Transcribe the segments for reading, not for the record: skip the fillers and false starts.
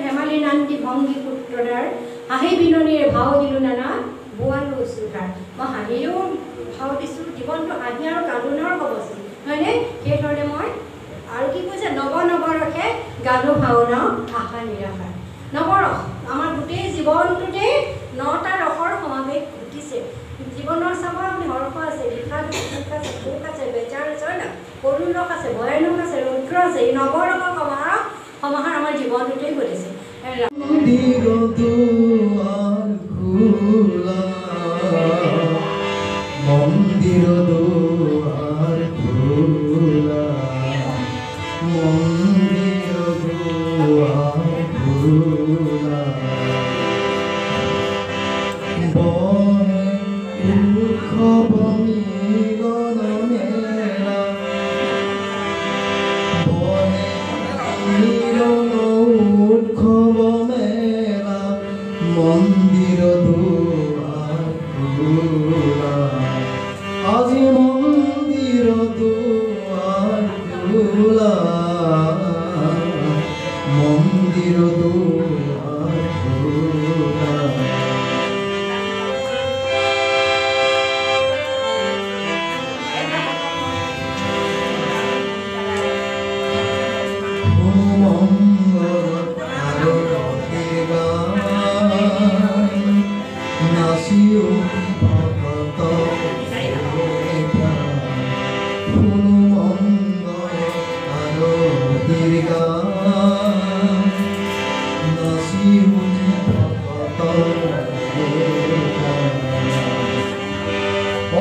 ধেমালি নান্তি ভংগী পুত্ৰদাৰ হাঁহি বিননিৰ ভাও দিলোঁ নানা বোৱালো চুধাৰ। মই হাঁহিও ভাও দিছোঁ, জীৱনটো হাঁহি আৰু কান্দোনৰ কবচি, হয়নে? সেইধৰণে মই আৰু কি কৈছে, নৱৰসে গালো ভাওনা আশা নিৰাশাৰ। নৱৰস আমাৰ গোটেই জীৱনটোতে 9টা ৰসৰ সমাৱেশ ঘটিছে। জীৱনৰ চাব আপুনি হৰ্ষ আছে, বিষাদ সুখ আছে, সুখ আছে, বেজাৰ আছে, না কৰুণ ৰস আছে, ভয়ানক আছে, ৰুদ্ৰ আছে। এই নৱৰসৰ সমাহাৰ আমাৰ জীৱনটোতেই ঘটিছে। মন্দিৰ দুৱাৰ খোলা, মন্দিৰ দুৱাৰ খোলা, উৎসৱ মিলন মেলা, মিলন উৎসৱ মেলা, মন্দিৰ দুৱাৰ খোলা, আজি মন্দিৰ দুৱাৰ খোলা, মন্দিৰ দুৱাৰ খোলা।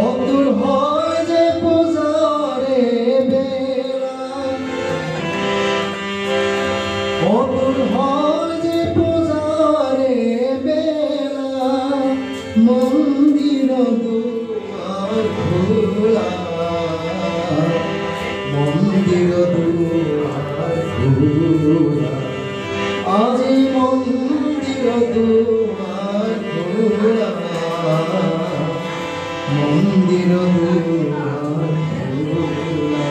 অতুল হয় যে পূজাৰে বেলা, অতুল হয় যে পূজাৰে বেলা, মন্দিৰ দুৱাৰ খোলা, মন্দিৰ দুৱাৰ খোলা, আজি মন্দিৰ দুৱাৰ খোলা, মন্দিৰ দুৱাৰ খোলা।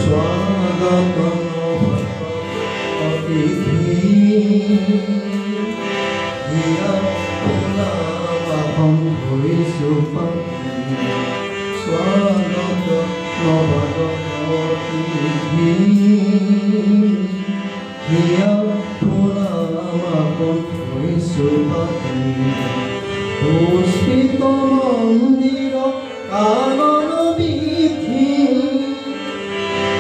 স্বাগত অতিথি, হিয়া খোলা বাহন হৈছোঁ পাতি, স্বাগত নৱাগত অতিথি, হিয়া খোলা বাহন হৈছোঁ পাতি, পুষ্পিত মন্দিৰ কানন বিধি,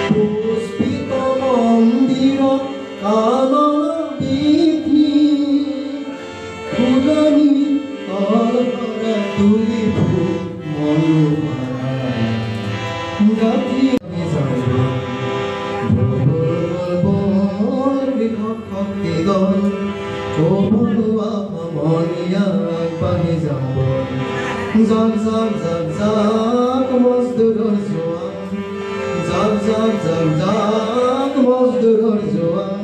পুষ্পিত মন্দিৰ কানন বিধি, ফুলনি তলৰে তুলি ফুল মনোহৰা, গাঁঠি শক্তি দল বনোৱা সমনীয়া আগবাঢ়ি যাব, জাক জাক জাক জাক মজদুৰৰ জোৱান, জাক জাক জাক জাক মজদুৰৰ জোৱান,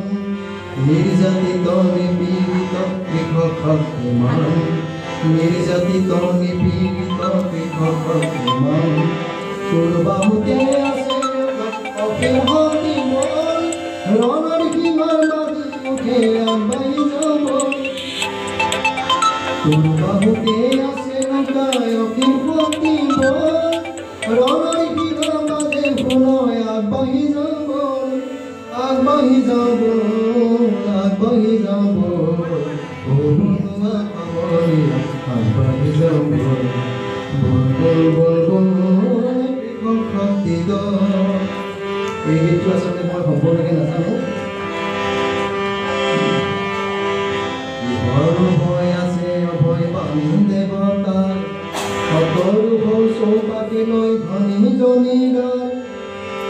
নিৰ্যাতিত নিপীড়িত কৃষক শক্তিমান, নিৰ্যাতিত নিপীড়িত কৃষক শক্তিমান, তোৰ বাহুতে আছে অসীমতি মন, ৰণৰ সীমাৰ বাজি উঠে আগবাঢ়ি যাব, তোৰ বাহুতে আছে অসীম শক্তি বল, ৰণৰ সীমাৰ বাজে শুনয় আগবাঢ়ি যাব, আগবাঢ়ি যাব, আগবাঢ়ি যাব, আগবাঢ়ি যাব, বল বল বল বল কৃষক শক্তি দল। এই গীতটো আচলতে মই সম্পূৰ্ণকৈ নাজানো। হৈ আছে অভয় বাণী দেৱতা, সতৰু হ'ল চৌপাতি লৈ ধনী জনীদাৰ,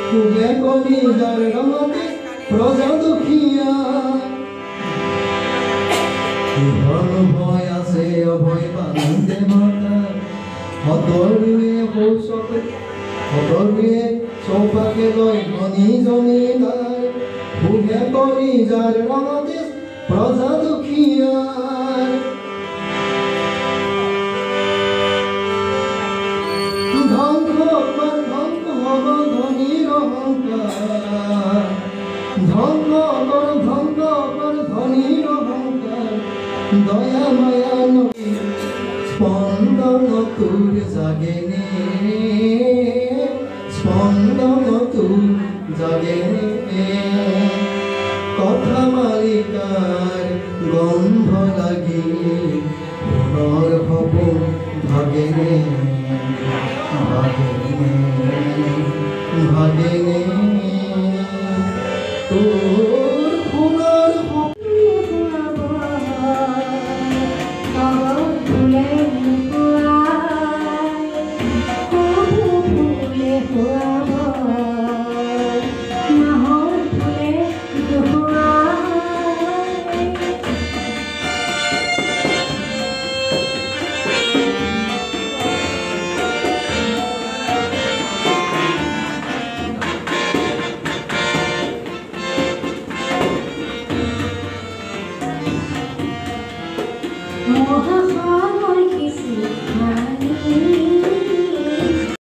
সুখে কলি যাৰ ৰঙতে প্ৰজা দুখীয়া, হৈ আছে অভয় বাণী দেৱতা, সতৰুৱে সতৰুৱে চৌপাকে লৈ ধনী জনীদাৰ, সুখে কলি যাৰ ৰঙতে প্ৰজা দুখীয়াৰ, ধ্বংস নব ধনীর অহংকার ধ্বংস কর ধনীর অহংকার দয়া মায়া নদী স্পন্দন তোর জাগেনে স্পন্দন তোর জাগেনে কথা মালিকার গন্ধ লাগি পুনর হব ভাগেনে ভাগেনে ভাগেনে